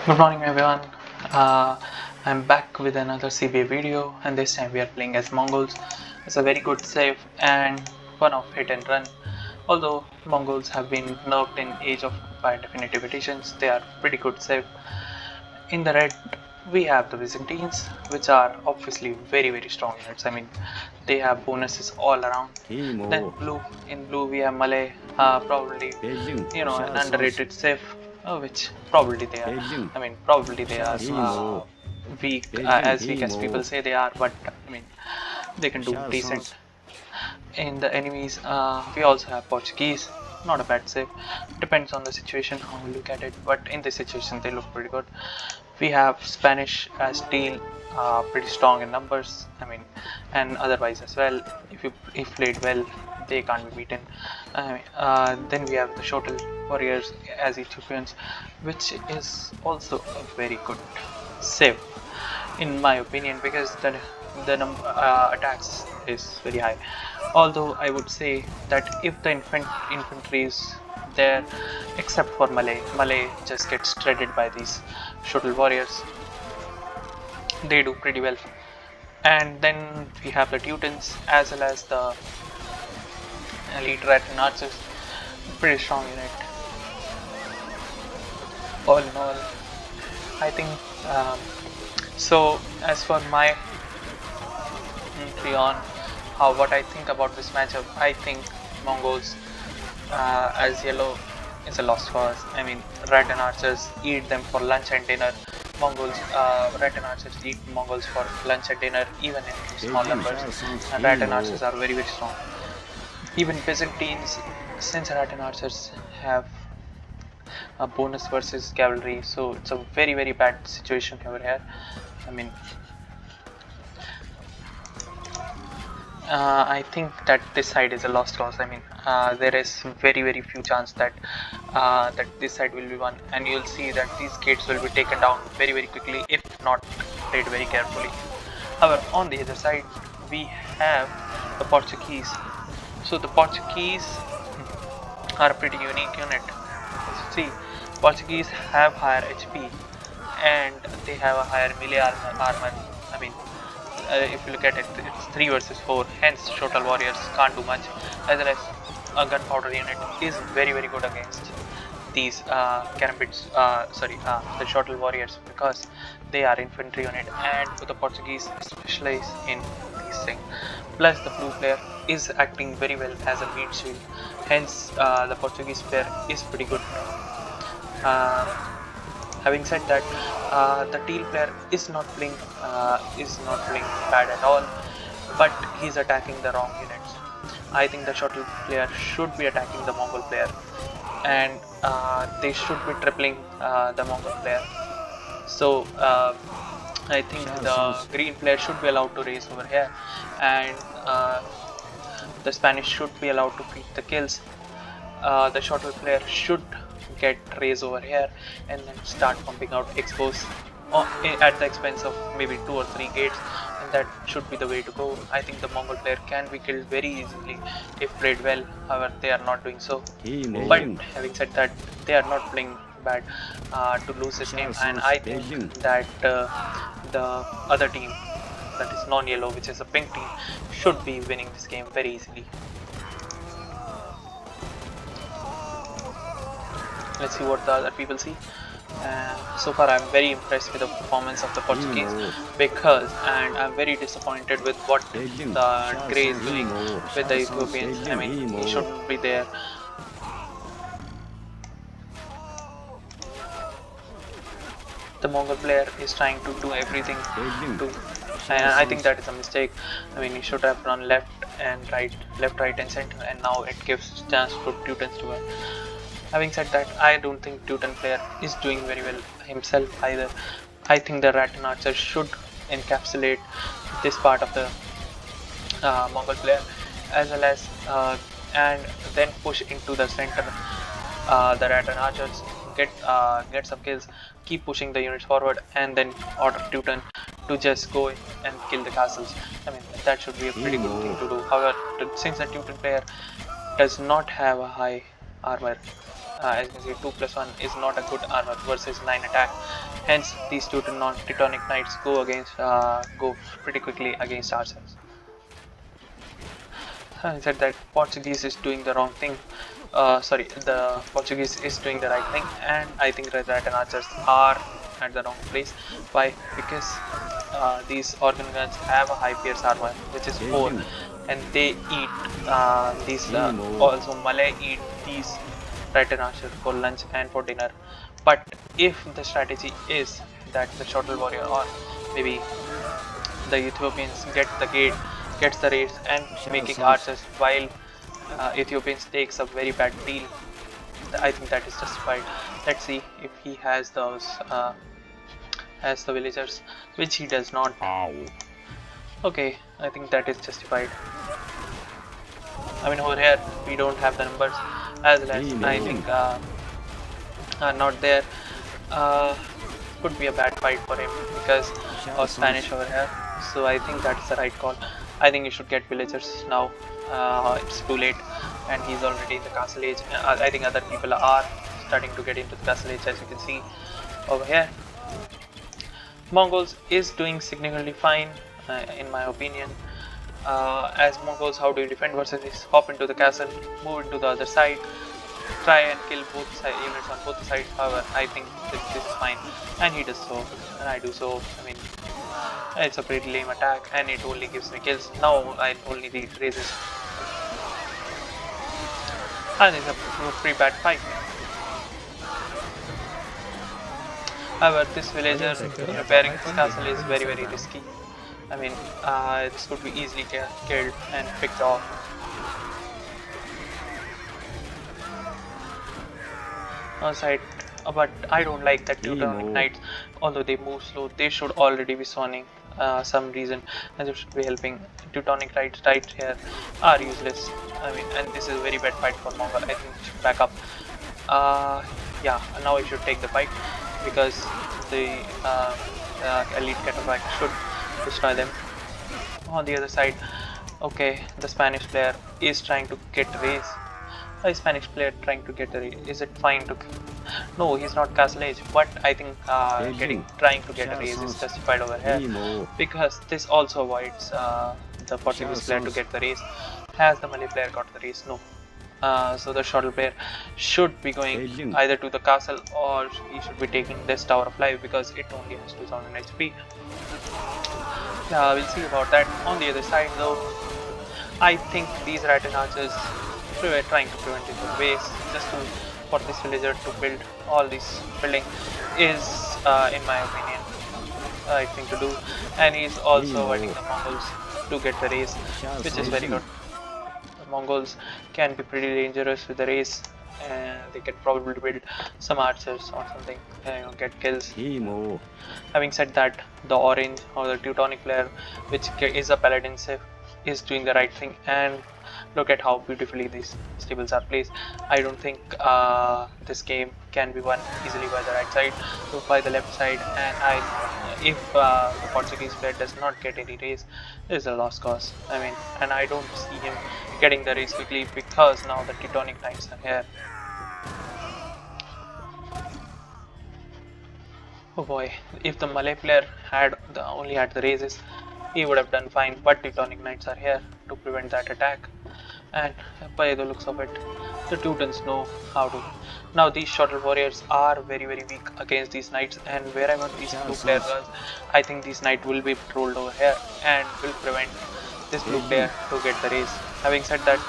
Good morning everyone. I'm back with another CBA video, and this time we are playing as Mongols. It's a very good save and one of hit and run. Although Mongols have been nerfed in Age of Empire Definitive Editions, they are pretty good save. In the red we have the Byzantines, which are obviously very strong units. I mean, they have bonuses all around. Then in blue we have Malay, probably an underrated save, which probably they are. I mean, probably they are weak, as weak as people say they are, but I mean, they can do decent. In the enemies, we also have Portuguese. Not a bad save. Depends on the situation how we look at it, but in this situation they look pretty good. We have Spanish as teal, pretty strong in numbers. I mean, and otherwise as well. If played well, they can't be beaten. Then we have the Shotel warriors as Ethiopians, which is also a very good save in my opinion, because the attacks is very high. Although I would say that if the infantry is there, except for Malay just gets shredded by these shuttle warriors. They do pretty well. And then we have the Teutons as well as the elite rat and archers. Pretty strong unit. All in all, I think. So as for my entry on what I think about this matchup, I think Mongols as yellow is a lost cause. I mean, rat and archers eat them for lunch and dinner. Rat and archers eat Mongols for lunch and dinner, even in small numbers. And rat and archers are very strong. Even Byzantines, since rat and archers have a bonus versus cavalry, so it's a very bad situation over here. I mean, I think that this side is a lost cause. I mean, there is very few chance that this side will be won, and you'll see that these gates will be taken down very quickly if not played very carefully. However, on the other side we have the Portuguese. So the Portuguese are a pretty unique unit. As you see, Portuguese have higher HP and they have a higher melee armor. I mean, if you look at it, it's 3 versus 4, hence Shotel warriors can't do much, as well as a gunpowder unit is very good against these Karambits, the Shotel warriors, because they are infantry unit, and the Portuguese specialize in these things. Plus the blue player is acting very well as a meat shield, hence the Portuguese player is pretty good. Having said that, the teal player is not playing bad at all, but he's attacking the wrong units. I think the shuttle player should be attacking the Mongol player, and they should be tripling the Mongol player. So I think the green player should be allowed to race over here, and the Spanish should be allowed to feed the kills. The shuttle player should get raise over here and then start pumping out expos at the expense of maybe 2 or 3 gates, and that should be the way to go. I think the Mongol player can be killed very easily if played well. However, they are not doing so. But having said that, they are not playing bad to lose this game, and I think that the other team, that is non-yellow, which is a pink team, should be winning this game very easily. Let's see what the other people see. So far I'm very impressed with the performance of the Portuguese, and I'm very disappointed with what the Grey is doing with the Ethiopians. I mean, he shouldn't be there. The Mongol player is trying to do everything and I think that is a mistake. I mean, he should have run left, right and center, and now it gives chance for Teutons to win. Having said that, I don't think Teuton player is doing very well himself either. I think the rat and archer should encapsulate this part of the Mongol player, as well as and then push into the center. The rat and archers get some kills, keep pushing the units forward, and then order Teuton to just go and kill the castles. I mean, that should be a pretty good thing to do. However, since the Teuton player does not have a high armor, as you can see, 2+1 is not a good armor versus 9 attack. Hence, these two Teutonic Knights go pretty quickly against archers. Having said that, Portuguese is doing the wrong thing. The Portuguese is doing the right thing, and I think Red Rat and archers are at the wrong place. Why? Because these organ guns have a high pierce armor, which is 4, and they eat also Malay eat these Rat and archer for lunch and for dinner. But if the strategy is that the shuttle warrior or maybe the Ethiopians gets the race and making archers while Ethiopians takes a very bad deal, I think that is justified. Let's see if he has those has the villagers, which he does not. Okay, I think that is justified. I mean, over here we don't have the numbers as well as I think are not there. Could be a bad fight for him because of Spanish over here. So I think that's the right call. I think he should get villagers now. It's too late, and he's already in the castle age. I think other people are starting to get into the castle age, as you can see over here. Mongols is doing significantly fine, in my opinion. As Mongols, how do you defend versus this? Hop into the castle, move into the other side, try and kill both units on both sides. However, I think this is fine, and he does so, and I do so. I mean, it's a pretty lame attack, and it only gives me kills. Now I only need raises, and it's a pretty bad fight. However, this villager repairing this castle is very risky. I mean, this could be easily killed and picked off. Side, but I don't like that Teutonic Knights. Although they move slow, they should already be swanning some reason, and they should be helping. Teutonic Knights right here are useless. I mean, and this is a very bad fight for Mongol. I think we should back up. Yeah, now we should take the fight because the elite catapult should destroy them. On the other side, okay, the Spanish player is trying to get raise. A Spanish player trying to get a raise. Is it fine to? No, he's not castle age, but I think trying to get a raise is justified over here because this also avoids the Portuguese player to get the raise. Has the Malay player got the raise? No. So the shuttle player should be going either to the castle or he should be taking this Tower of Life because it only has 2000 HP. We'll see about that. On the other side though, I think these Rat and archers were trying to prevent it with ways just for this villager to build all this building is, in my opinion, the right thing to do. And he's also avoiding the Mongols to get the race, which is very good. Mongols can be pretty dangerous with the race, and they can probably build some archers or something, get kills. Having said that, the orange or the Teutonic player, which is a paladin safe, is doing the right thing, and look at how beautifully these stables are placed. I don't think this game can be won easily by the right side, so by the left side, and if the Portuguese player does not get any race, this is a lost cause. I mean, and I don't see him getting the race quickly because now the Teutonic Knights are here. Oh boy, if the Malay player only had the races, he would have done fine, but Teutonic Knights are here to prevent that attack. And by the looks of it, the Teutons know how to. Now these shuttle warriors are very weak against these knights, and wherever these blue player goes, I think this knight will be patrolled over here and will prevent this blue player to get the race. Having said that,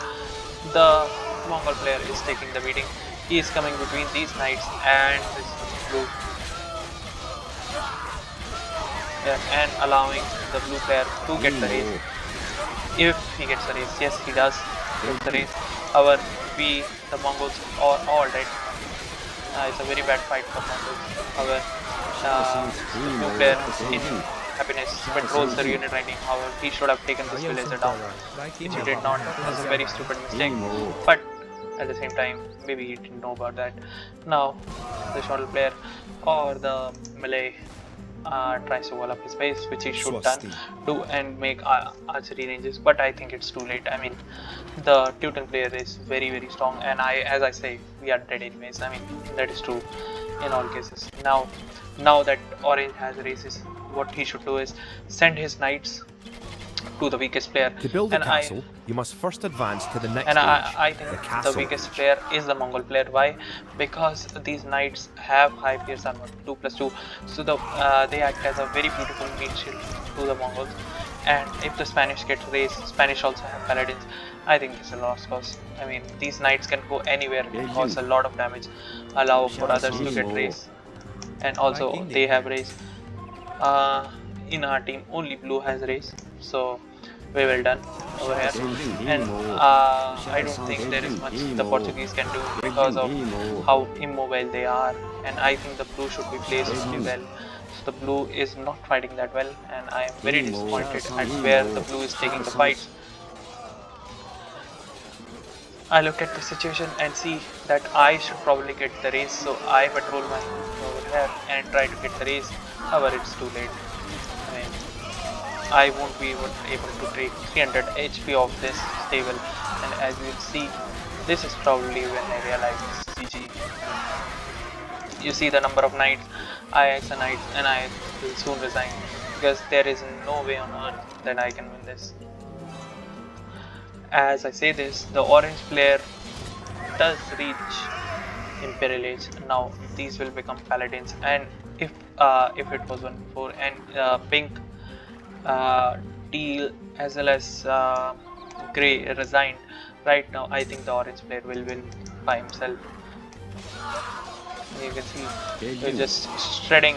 the Mongol player is taking the beating. He is coming between these knights and this blue, and allowing the blue player to get the race. If he gets the race, yes, he does get the race. However, the Mongols are all dead. It's a very bad fight for Mongols. However, the blue player in happiness patrols the unit right now. However, he should have taken this villager down, which he did not. It was a very stupid mistake. But at the same time, maybe he didn't know about that. Now, the shuttle player or the Malay tries to wall up his base, which he should Swasti. do and make archery ranges, but I think it's too late. I mean, the Teuton player is very strong, and as I say, we are dead anyways. I mean, that is true in all cases. Now that orange has races, what he should do is send his knights to the weakest player, To build a and castle, you must first advance to the next and age, I think the the castle weakest age. player is the Mongol player. Why? Because these knights have high pierce armor, 2+2, so they act as a very beautiful meat shield to the Mongols. And if the Spanish get raised, Spanish also have paladins. I think it's a lost cause. I mean, these knights can go anywhere and cause a lot of damage, allow for others to get raised, and also they have raised. In our team, only blue has raised, so very well done over here. And I don't think there is much the Portuguese can do because of how immobile they are, and I think the blue should be placed really well. So the blue is not fighting that well, and I am very disappointed at where the blue is taking the fights. I look at the situation and see that I should probably get the race, so I patrol my over here and try to get the race. However, it's too late. I mean, I won't be able to take 300 HP of this stable, and as you will see, this is probably when I realize this is GG. You see the number of knights, I X a knight, and I will soon resign because there is no way on earth that I can win this. As I say this, the orange player does reach Imperial Age. Now these will become paladins, and if it was 1-4 and pink, teal as well as grey resigned, right now I think the orange player will win by himself. You can see they're just shredding.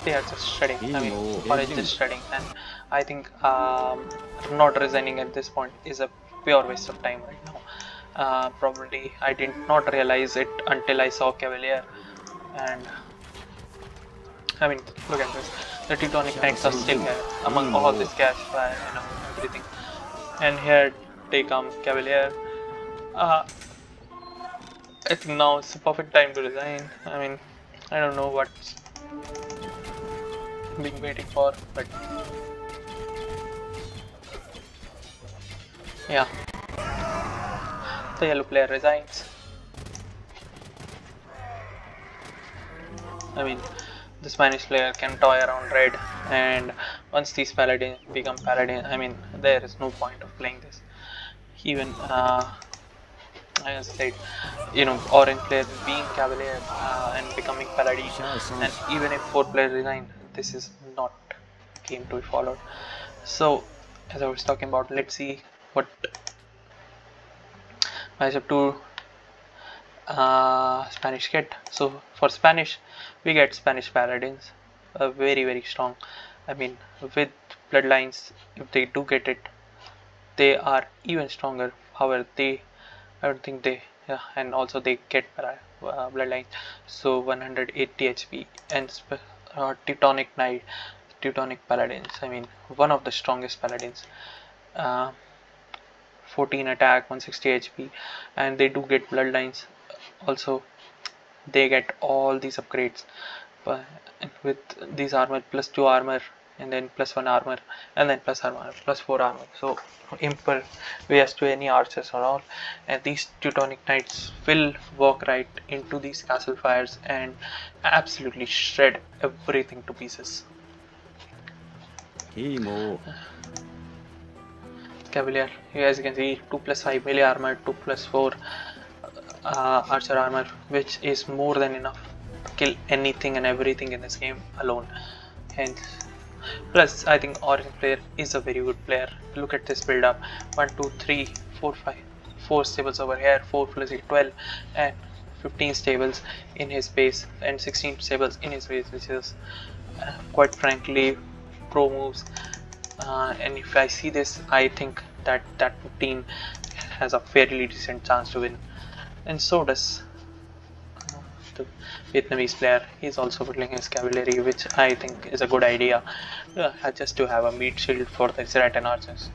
They are just shredding. I mean, orange is shredding, and I think not resigning at this point is a pure waste of time right now. Probably I did not realize it until I saw Cavalier, and I mean, look at this. The Teutonic Knights are still here among all this cash fire and everything. And here they come, Cavalier. I think now it's the perfect time to resign. I mean, I don't know what's being waiting for, but yeah, the yellow player resigns. I mean, the Spanish player can toy around red, and once these paladins become paladin, I mean, there is no point of playing this. Even as I said, you know, orange player being cavalier and becoming paladin, and even if 4 players resign, this is not game to be followed. So, as I was talking about, let's see what matchup 2 Spanish get. So for Spanish, we get Spanish paladins, very strong. I mean, with bloodlines, if they do get it, they are even stronger. However, I don't think they, yeah, and also they get bloodlines. So 180 HP and Teutonic Knight, Teutonic Paladins. I mean, one of the strongest paladins. Uh, 14 attack, 160 HP, and they do get bloodlines. Also, they get all these upgrades with these armor +2 armor, and then +1 armor, and then plus armor +4 armor, so impervious to any archers or all. And these Teutonic Knights will walk right into these castle fires and absolutely shred everything to pieces. Cavalier, as you can see, 2+5 melee armor, 2+4 archer armor, which is more than enough to kill anything and everything in this game alone. Hence, plus I think orange player is a very good player. Look at this build up: 1 2 3 4 5 4 stables over here, 4 plus 8 12, and 15 stables in his base and 16 stables in his base, which is quite frankly pro moves. And if I see this, I think that team has a fairly decent chance to win. And so does the Vietnamese player. He's also building his cavalry, which I think is a good idea, just to have a meat shield for the Zeratan archers.